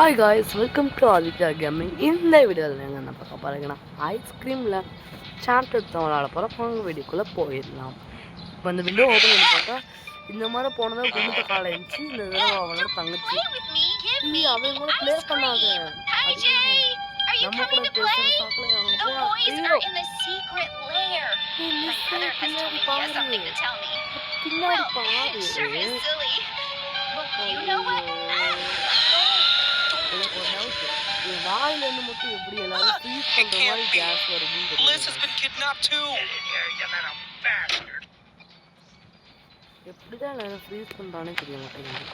Hi guys, welcome to Aditya gaming. இந்த வீடியோவில் நீங்கள் என்ன பார்க்க போகிறீங்கன்னா ஐஸ்கிரீமில் சாப்டர் தான் விளாட போகிறோம். போங்க வீடியோக்குள்ளே போயிடலாம். இப்போ இந்த விண்டோ ஓப்பன் பண்ணி பார்த்தா இந்த மாதிரி போனதாக குடுத்த காலை இருந்துச்சு. இந்த தடவை அவனோட தங்கச்சி அவங்க கூட ப்ளே பண்ணாங்க. நம்ம கூட பேசுகிற சாக்கில் அவங்க பின்னாடி பாரு. எனக்கு ஒரு டவுட், வாயில இருந்து மட்டும் எப்படி எல்லாரும் ஃப்ரீஸ் பண்ற மாதிரி கேஸ் வருதுன்னு எப்படிதான் எல்லாரும் ஃப்ரீஸ் பண்றானே தெரிய மாட்டேங்குது.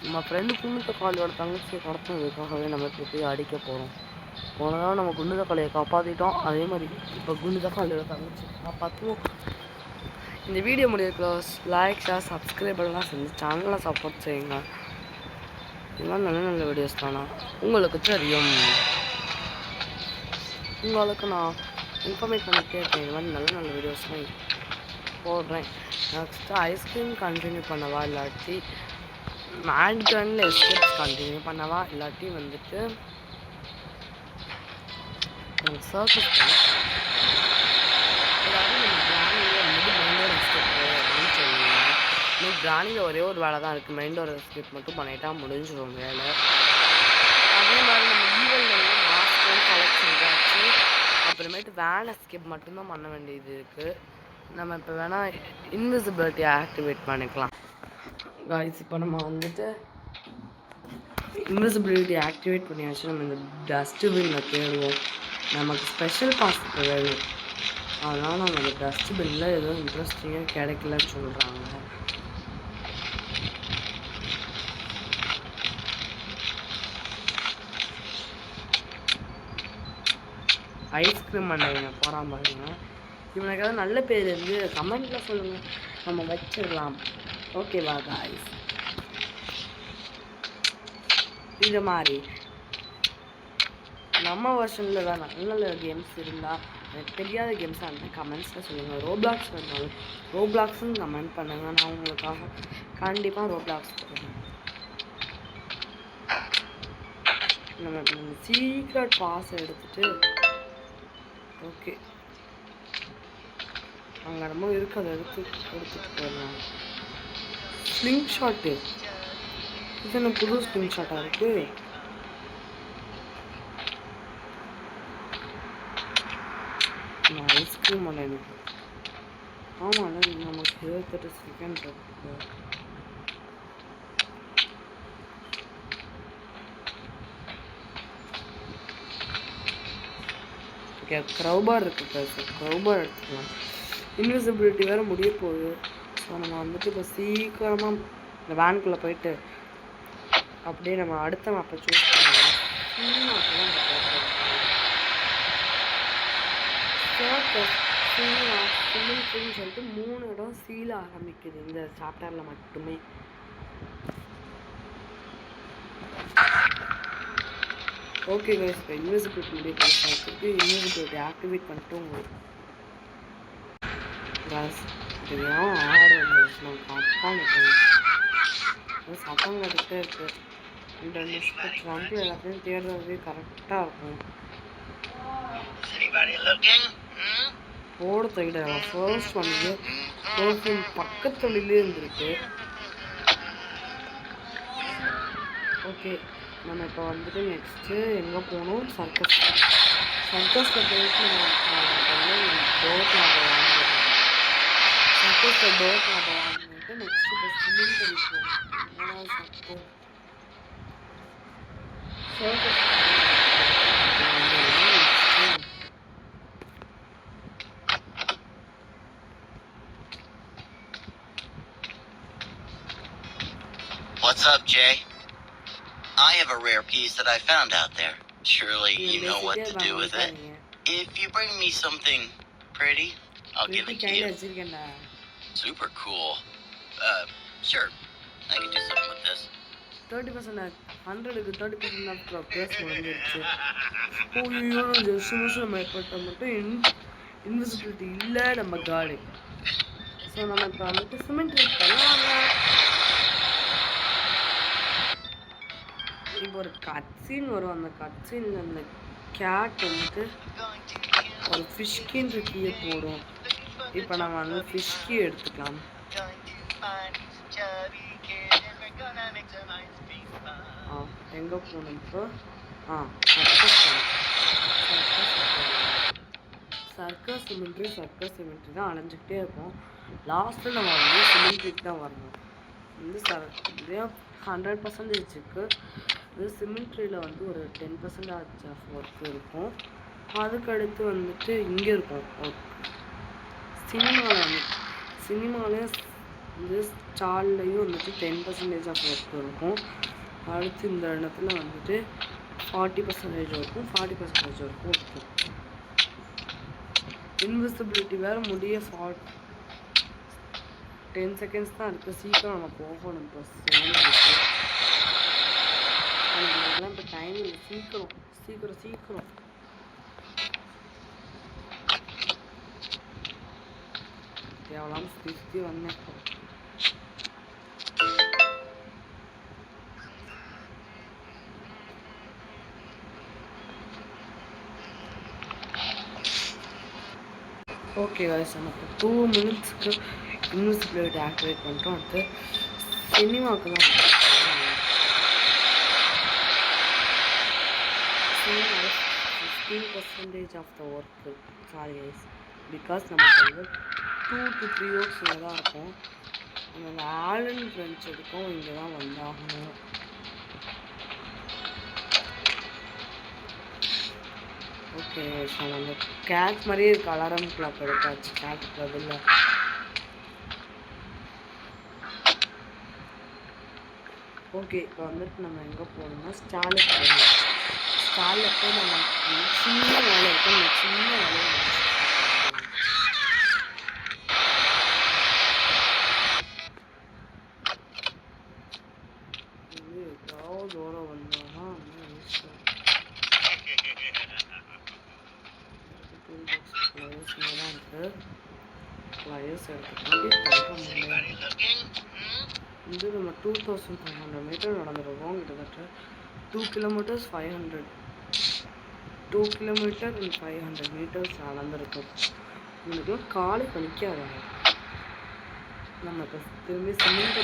நம்ம ஃப்ரெண்டு குண்டு தக்காளியோட தங்கச்சியை கடத்தினதுக்காகவே நம்ம போய் அடிக்க போகிறோம். போனதாக நம்ம குண்டு தக்காளியை காப்பாற்றிட்டோம். அதே மாதிரி இப்போ குண்டு தக்காளியோட தங்கச்சி காப்பாற்றுவோம். இந்த வீடியோ முடியிருக்கோம். லைக், ஷேர், சப்ஸ்கிரைபெல்லாம் செஞ்சு சேனலை சப்போர்ட் செய்யுங்க. இதெல்லாம் நல்ல நல்ல வீடியோஸ் தானா உங்களுக்கு தெரியும். உங்களுக்கு நான் இன்ஃபர்மேட் பண்ணிகிட்டே இருக்கேன். இது மாதிரி நல்ல நல்ல வீடியோஸ்லாம் போடுறேன். நெக்ஸ்ட்டு ஐஸ்கிரீம் கண்டினியூ பண்ணவா, இல்லாட்டி மேட் கன்னில் எஸ்கேப்ஸ் கண்டினியூ பண்ணவா, இல்லாட்டி வந்துட்டு சர்க்கஸ் பண்ண கிராணியில் ஒரே ஒரு வேலை தான் இருக்குது. மைண்டோட எஸ்கேப் மட்டும் பண்ணிட்டா முடிஞ்சிடும் வேலை. அதே மாதிரி நம்ம ஈவெல் மாஸ்டர் கலெக்ட் செஞ்சாச்சு. அப்புறமேட்டு வேன் எஸ்கேப் மட்டும்தான் பண்ண வேண்டியது இருக்குது. நம்ம இப்போ வேணால் இன்விசிபிலிட்டியை ஆக்டிவேட் பண்ணிக்கலாம். காய்ஸ், இப்போ நம்ம வந்துட்டு இன்விசிபிலிட்டி ஆக்டிவேட் பண்ணியாச்சு. நம்ம இந்த டஸ்ட்பின்னில் தேடுவோம். நமக்கு ஸ்பெஷல் பாஸ் வேணும். அதனால் நம்ம இந்த டஸ்ட்பின்னில் எதுவும் இன்ட்ரெஸ்டிங்காக கிடைக்கலன்னு சொல்கிறாங்க. ஐஸ்கிரீம் அண்ணன் போகிறான் பாருங்க. இவனுக்கு ஏதாவது நல்ல பேர் இருந்து கமெண்ட்டில் சொல்லுங்கள், நம்ம வச்சிடலாம். ஓகேவா காய்ஸ்? இது மாதிரி நம்ம வருஷனில் தான் நல்ல நல்ல கேம்ஸ் இருந்தால், எனக்கு தெரியாத கேம்ஸாக இருந்தால் கமெண்ட்ஸில் சொல்லுங்கள். ரோப்ளாக்ஸ் இருந்தாலும் ரோப்ளாக்ஸுன்னு கமெண்ட் பண்ணுங்கள். நான் உங்களுக்காக கண்டிப்பாக ரோப்ளாக்ஸ் போடுவேன். நம்ம சீக்ரெட் பாஸ் எடுத்துகிட்டு ஓகே அங்கே நம்ம இருக்கு, அதை எடுத்துகிட்டு போயிடலாம். ஸ்லிங் ஷாட்டு, இது என்ன புது ஸ்லிங் ஷாட்டாக இருக்குது? ஐஸ்கிரீம் ஒன்று எனக்கு ஆமாம், நமக்கு 28 செகண்ட் இருக்குது. ஓகே, க்ரௌபார் இருக்குது. க்ரௌபார் எடுத்துக்கலாம். இன்விசிபிலிட்டி வேறு முடிய போகுது. ஸோ நம்ம வந்துட்டு இப்போ சீக்கிரமாக இந்த வேனுக்குள்ளே போயிட்டு அப்படியே நம்ம அடுத்த மேப்பை சூஸ் பண்ணலாம். ஸ்விம்மிங் பூல்னு சொல்லிட்டு 3 இடம் சீல ஆரம்பிக்குது இந்த சாப்டரில் மட்டுமே. ஓகே கைஸ், இப்போ இன்விசிபிலிட்டி முடிய போயிட்டு இன்விசிபிலிட்டி ஆக்டிவேட் பண்ணிட்டு உங்களுக்கு தெரியும். சத்தம் கட்டுகிட்டே இருக்குது. 2 நிமிஷத்துக்கு வந்து எல்லாத்தையும் தேடுறதே கரெக்டாக இருக்கும். போட தகிட ஃபர்ஸ்ட் வந்து பக்கத்துலேயே இருந்திருக்கு. ஓகே, நம்ம இப்போ வந்துட்டு நெக்ஸ்ட்டு எங்கே போகணும்? சர்க்கஸில் போயிட்டு டோர் நாட்டை வாங்கிடுவோம். சர்க்கஸில் டோர் நாட்டை வாங்கிட்டு நெக்ஸ்ட்டு இப்போ ஸ்விம்மிங் பண்ணி போகணும். சத்தம் circus What's up, Jay? I have a rare piece that I found out there. Surely you know what to do with it. If you bring me something pretty, I'll give it to you. Super cool. Sure. I can do something with this. 30% 100க்கு 30% of price முடிஞ்சிருச்சு. ஓய்யோ, just miss நம்ம ஏற்பட்ட மட்டும் invisibility இல்லை நம்ம காடு. So நம்ம இப்போ வந்துட்டு சிமெண்ட் பண்ணலாம். இப்போ ஒரு கட்சீன் வரும். அந்த கட்சீனில் அந்த கேட் வந்துட்டு ஒரு ஃபிஷ்கின்ற கீயை போடும். இப்போ நம்ம வந்து ஃபிஷ்கி எடுத்துக்கலாம். எங்கே போகணும் இப்போ? சர்க்கஸ் சிமெண்ட்ரி தான் அலைஞ்சிக்கிட்டே இருக்கும். லாஸ்ட்டில் நம்ம வந்து சிமெண்ட்ரிக்கு தான் வரணும். வந்து இதே 100% இருக்குது. இது சிமெண்ட்ரியில் வந்து ஒரு 10% ஆஃப் ஒர்க் இருக்கும். அதுக்கடுத்து வந்துட்டு இங்கே இருக்கும் ஒர்க். சினிமாவில் வந்து ஸ்டால்லையும் வந்துட்டு 10% ஆஃப் ஒர்க் இருக்கும். அடுத்து இந்த இடத்துல வந்துட்டு 40% இருக்கும், 40% இருக்கும். இன்விசிபிலிட்டி வேறு முடிய 10 செகண்ட்ஸ் தான் இருக்குது. சீக்கிரம் நம்ம போகணும். இப்போ இதெல்லாம் இப்போ டைம் இல்லை. சீக்கிரம் தேவலாம் சுற்றி வந்தேன். ஓகே गाइस, நமக்கு 2 மினிட்ஸ்க்கு இன்விசிபிலிட்டி ஆக்டிவேட் பண்ணிட்டோம். அடுத்து சினிமாவுக்கு தான் 15% of the work. Sorry guys, because நமக்கு வந்து 2 to 3 ஒர்க்ஸ் இங்கே தான் இருக்கும். நம்ம ஆலன் ஃப்ரெண்ட்ஸ் எடுக்கும், இங்கே தான் வந்தாகணும். ஓகே, ஸோ நம்ம கேட் மாதிரியே இருக்குது. அலாரம் கிளாக் எடுத்தாச்சு கேட்டுக்கு பதில். ஓகே, இப்போ வந்துட்டு நம்ம எங்கே போகணும்னா ஸ்டாலுக்கு போகணும். ஸ்டாலில் போய் நம்ம சின்ன வேலை இருக்கும். நம்ம சின்ன வேலையை எவ்வளோ தூரம் வந்தோம்னா பிளேயர்ஸ் எடுத்துக்கலாம். இது நம்ம 2500 மீட்டர் நடந்துருக்கோம். கிட்டத்தட்ட 2 கிலோமீட்டர்ஸ் 500 2 கிலோமீட்டர் அண்ட் 500 மீட்டர்ஸ் நடந்துருக்கும். உங்களுக்குலாம் காலை கணிக்காத. நம்ம இப்போ திரும்பி சிமெண்ட்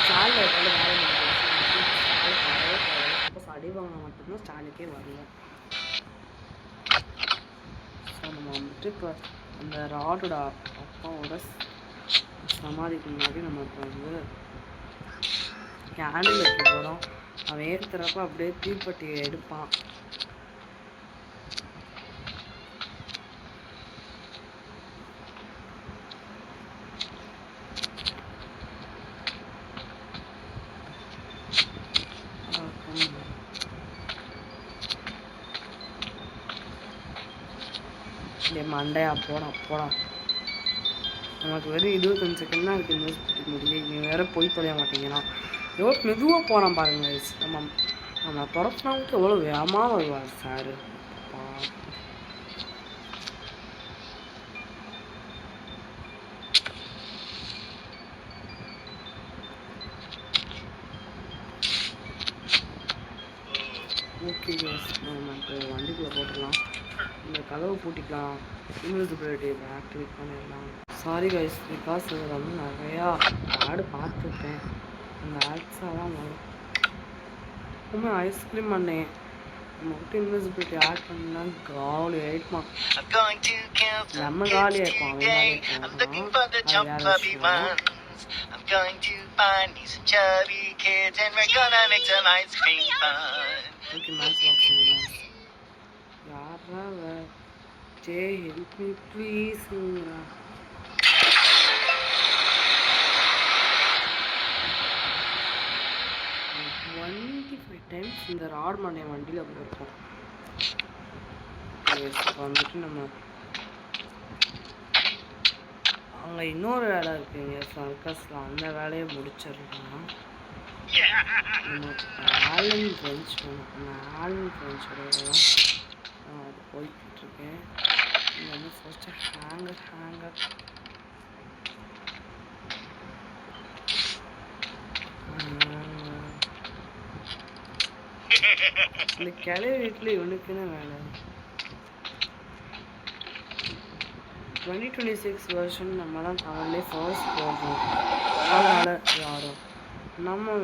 ஸ்டாலில் ஏதாவது வேலை சப்போஸ் அடி வாங்கினா மட்டும்தான் ஸ்டாலுக்கே வரணும். ஸோ நம்ம வந்துட்டு இப்போ அந்த ராடோட அப்பாவோட சமாதிக்கு முன்னாடி நம்ம இப்போ வந்து கேண்டில் வைக்க போகிறோம். அவன் ஏற்றுறப்ப அப்படியே தீப்பெட்டியை எடுப்பான். மண்டையா போடா. நமக்கு வெறும் 25 செகண்ட் தான் இருக்குது இன்வெஸ்ட் முடியும். இவன் வேறு போய் தொலைய மாட்டேங்கிறான். எவ்வளோ மெதுவாக போகிறான் பாருங்க. நம்ம துறப்பினவங்களுக்கு எவ்வளோ வேகமாக வருவார் சார். ஓகே நம்ம வண்டிக்குள்ளே போட்டுடலாம். இந்த கதவை பூட்டிக்கலாம். இன்விசிபிலிட்டி ஆக்டிவேட் பண்ணிடலாம். சாரி கைஸ், பிகாஸ் இதில் வந்து நிறையா ஆடு பார்த்துருப்பேன். அந்த ஆட்ஸெல்லாம் வரும். எப்பவுமே ஐஸ்கிரீம் பண்ணேன். நம்ம விட்டு இன்விசிபிலிட்டி ஆட் பண்ணால் காலி ஆகிடுமா. நம்ம காலியாக இருக்கும். I'm going to find me some chubby kids and we're gonna make some ice cream fun. Okay, nice boxing. Yara, Jay, help me please. 25 times இந்த ராட் மண்ணை வண்டியில் போயிருக்கோம். வந்துட்டு நம்ம அங்கே இன்னொரு வேலை இருக்குங்க சர்க்கஸில். அந்த வேலையை முடிச்சிடலாம். ஆலன் ஃப்ரெஞ்ச் ஆலன் ஃப்ரெஞ்சோட அது போய்கிட்டுருக்கேன். இங்கே வந்து ஃபஸ்ட்டு ஹேங்கர் இந்த கிளை வீட்டில் இவனுக்குன்னு வேலை. 2026 வருஷன் நம்ம தான் தமிழ்லேயே ஃபர்ஸ்ட் போடுறோம். அதனால் யாரும் நம்ம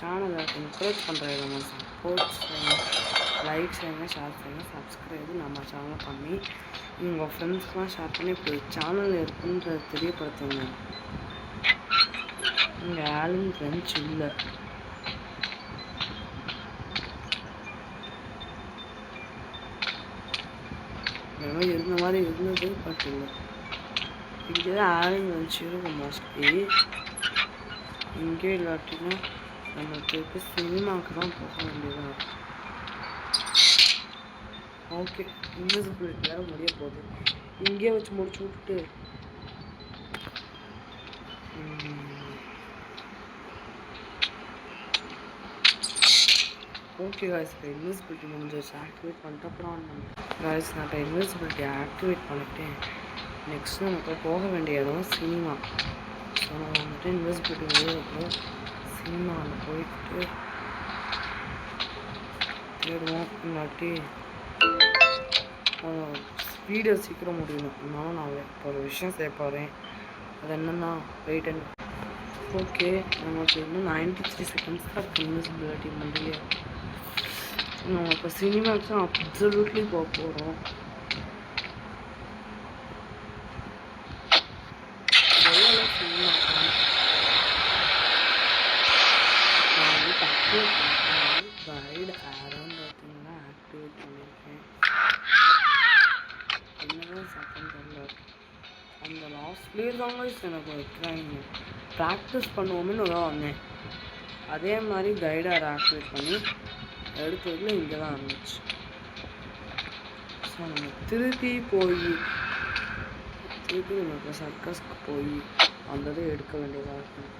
சேனலை என்கரேஜ் பண்ணுற நம்ம சப்போர்ட் செய்யுங்க, லைக் செய்யுங்க, ஷேர் செய்யுங்க, சப்ஸ்கிரைபு நம்ம சேனலை பண்ணி உங்கள் ஃப்ரெண்ட்ஸ்க்கெலாம் ஷேர் பண்ணி இப்படி சேனல் இருக்குன்றதை தெரியப்படுத்துங்க. இங்கே ஆலின் ஃப்ரெண்ட்ஸ் இல்லை. இருந்த மாதிரி இருந்தது, பட் இல்லை. இங்கே தான் ஆலின் ஃப்ரெண்ட்ஸ் இருக்கும் மோஸ்ட்லி. இங்கே இல்லாட்டினா நம்ம திருப்பி சினிமாவுக்கு தான் போக வேண்டியதாக இருக்கும். ஓகே, இன்விசிபிலிட்டி வேறு முடிய போகுது. இங்கே வச்சு முடிச்சு விட்டுட்டு ஓகே காய்ஸ், இப்போ இன்விசிபிலிட்டி முடிஞ்சிச்சு. ஆக்டிவேட் பண்ணிட்டு அப்புறம் காய்ஸ் நான் இப்போ இன்விசிபிலிட்டி ஆக்டிவேட் பண்ணிட்டேன். நெக்ஸ்ட் நமக்கு போக வேண்டிய இடம் சினிமா. ஸோ நம்ம வந்துட்டு இன்விசிபிலிட்டி வெளியே சினிமாவில் போயிட்டு தேடுவோம். இல்லாட்டி வீடியோ சீக்கிரம் முடியணும். அதனால நான் இப்போ ஒரு விஷயம் செய்ய போகிறேன். அது என்னென்னா வெயிட் அண்ட் ஓகே, நமக்கு இன்னும் 93 செகண்ட்ஸ் தான் இன்விசிபிலிட்டி முடிய. நம்ம இப்போ சினிமாவுக்கு தான் அப்சல்யூட்லி போக போகிறோம். சினிமா நான் வந்து ஆக்டிவேட் பண்ணிட்டேன். கைடு ஆடான்னு பார்த்தீங்கன்னா ஆக்டிவேட் பண்ணியிருக்கேன். என்னதான் சத்தம் தெரியல. அந்த லாஸ்ட்லேயே தாங்க எனக்கு வைக்கிறாங்க. ப்ராக்டிஸ் பண்ணுவோம்னு தான் வந்தேன். அதே மாதிரி கைடாக ஆக்டிவேட் பண்ணி எடுத்ததுல இங்கே தான் இருந்துச்சு. ஸோ நம்ம திருப்பி நமக்கு சர்க்கஸ்க்கு போய் வந்ததை எடுக்க வேண்டியதாக இருக்கும்.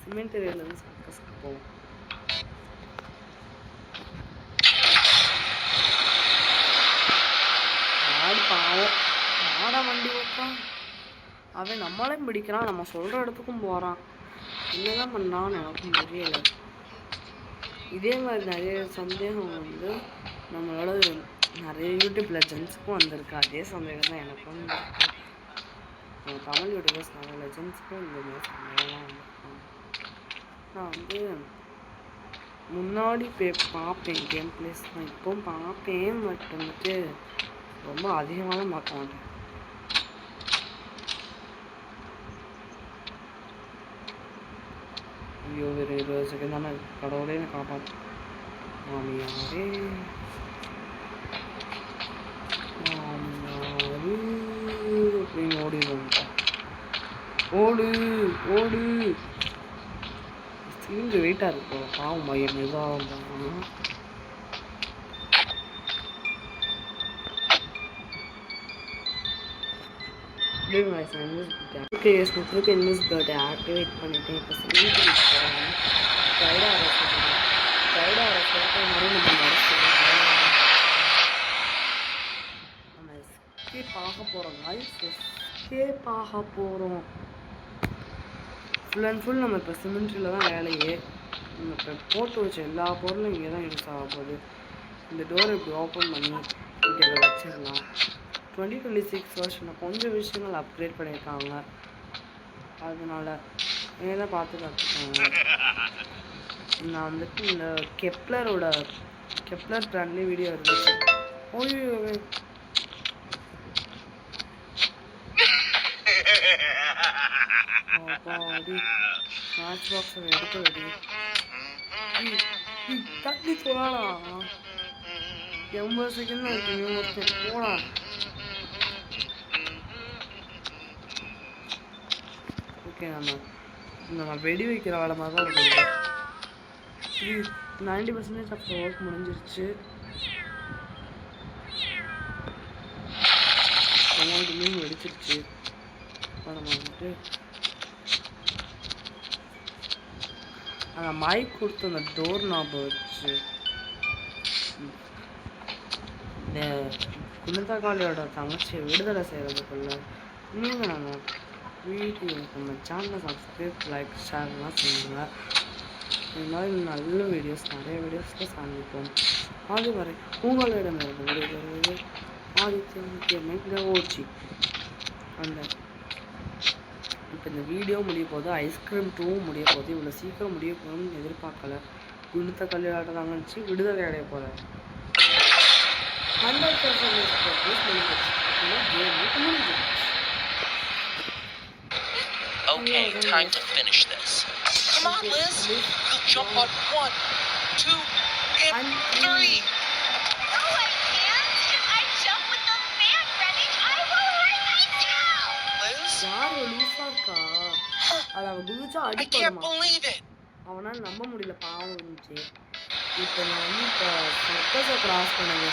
சிமெண்ட் ஏரியாவிலேருந்து சர்க்கஸ்க்கு போவோம். பாவம் ஆட வண்டி ஓட்டான். அவன் நம்மளையும் பிடிக்கிறான், நம்ம சொல்கிற இடத்துக்கும் போகிறான். என்னதான் பண்ணான்னு எனக்கும் தெரியலை. இதே மாதிரி நிறைய சந்தேகம் வந்து நம்மளோட நிறைய யூடியூப் லெஜண்ட்ஸுக்கும் வந்திருக்கு. அதே சந்தேகம் தான் எனக்கும் இருக்கு. தமிழ் யூடியூபர்ஸ் நிறைய லெஜண்ட்ஸுக்கும் இந்த மாதிரி சந்தேகம்லாம் வந்திருக்காங்க. நான் வந்து முன்னாடி பார்ப்பேன் கேம் பிளேஸ், நான் இப்போவும் பார்ப்பேன். பட் வந்துட்டு ரொம்ப அதிகமாக தான் பார்க்க மாட்டேன். ஐயோ, ஒரு 20 செகண்ட் தானே, கடவுளே எனக்கு காப்பாற்று. மாமியாரே அப்படின்னு ஓடிடுவோம். ஓடு சிலிண்டு வெயிட்டாக இருக்கு. பாவம் பையன் மெதுவாக இருந்தாங்க. ஓகே, திருப்பி இன்விசிபிலிட்டி ஆக்டிவேட் பண்ணிவிட்டு இப்போ சிலிண்டர் போகிறோம். கைடாக நம்ம எஸ்கேப் ஆக போகிறோம். எஸ்கேப் ஆக போகிறோம். ஃபுல் அண்ட் ஃபுல் நம்ம இப்போ சிமெண்ட்ரியில் தான் வேலையே. நம்ம இப்போ போட்டு வச்ச எல்லா பொருளும் இங்கே தான் யூஸ் ஆக போகுது. இந்த டோரை இப்படி ஓப்பன் பண்ணி இங்கே அதை வச்சிடலாம். 2026 வருஷனில் கொஞ்சம் விஷயங்கள் அப்கிரேட் பண்ணியிருக்காங்க. அதனால இதை பார்த்து கற்றுக்காங்க. நான் வந்துட்டு இந்த கெப்லர் பிராண்ட்லேயே வீடியோ இருந்துச்சு. ஓய்யோ, மேட்ச் பாக்ஸை எடுக்க வேண்டிய தண்ணி சொல்லலாம். 80 செகண்ட் தான் இருக்கு. போகலாம். ஓகே, நம்ம வெடி வைக்கிற வேலை மாதிரி தான் இருக்கும். 90% அப்போ ஒர்க் முடிஞ்சிருச்சு. மீன் வெடிச்சிருச்சு. நம்ம வந்துட்டு அந்த மைக் கொடுத்து அந்த டோர் நாபை வச்சு இந்த குணத்தக்காளியோட தங்கச்சி விடுதலை செய்கிறதுக்குள்ள நீங்கள் நம்ம வீடியோ நம்ம சேனலை சப்ஸ்கிரைப் லைக் ஷேர்லாம் செய்யுங்க. இந்த மாதிரி நல்ல வீடியோஸ் நிறைய வீடியோஸில் சந்திப்போம். அதுவரை உங்களிடமிருந்து விடைபெறுவது ஆதித்ய ஓச்சி. அந்த இப்போ இந்த வீடியோ முடிய போது, ஐஸ்கிரீம் 2 முடிய போது. இவ்வளோ சீக்கிரம் முடிய போகணும்னு எதிர்பார்க்கல. குணத்த கல்யாணம் தாங்கச்சு விடுதலை அடைய போல 100% Okay, time to finish this. Come on, Liz. We'll jump on 1, 2, and 3. No, I can't. I jump with the fan running. I will hurt myself. Liz? யார் லூசா இருக்கா? அது அவன் குதிச்சா I can't அடிப்படுமா? believe it. அவனால் நம்ப முடியல, பாவம் இருந்துச்சு. இப்போ நான் வந்து இப்போ சர்க்கஸை கிராஸ் பண்ணுங்க.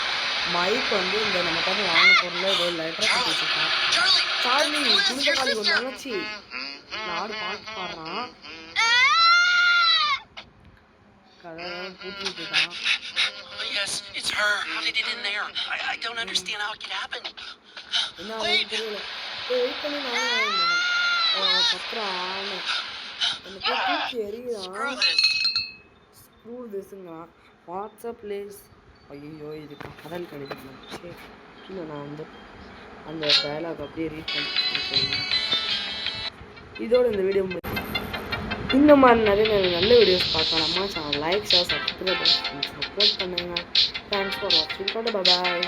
மைக் வந்து இந்த நம்ம தான் வாங்க பொருள் ஏதோ லெட்டரை கட்டி வச்சுருக்கான். சார்லி குண்டக்காளி ஒரு நினச்சி நாடு பாட்டு பாடுறான். கதை பூட்டி விட்டுட்டான். Yes, it's her. How did it in there? I don't understand how it could happen. என்ன அவனுக்கு தெரியல. வெயிட் பண்ணி நானும் கத்துறான். அந்த பூச்சி எரியுதான். ஸ்க்ரூ திஸ்ங்கிறான். WhatsApp place. ஐயோ இது கடல் கிடைக்கும். சரி இல்லை, நான் வந்து அந்த டயலாக் அப்படியே ரீட் பண்ணிட்டு இதோட இந்த வீடியோ இந்த மாதிரி நிறைய நல்ல வீடியோஸ் பார்க்கலாமா? சேனல் லைக் ஷேர் சப்ஸ்கிரைப் பண்ணுங்கள். தேங்க்ஸ் ஃபார் வாட்சிங். பாய்.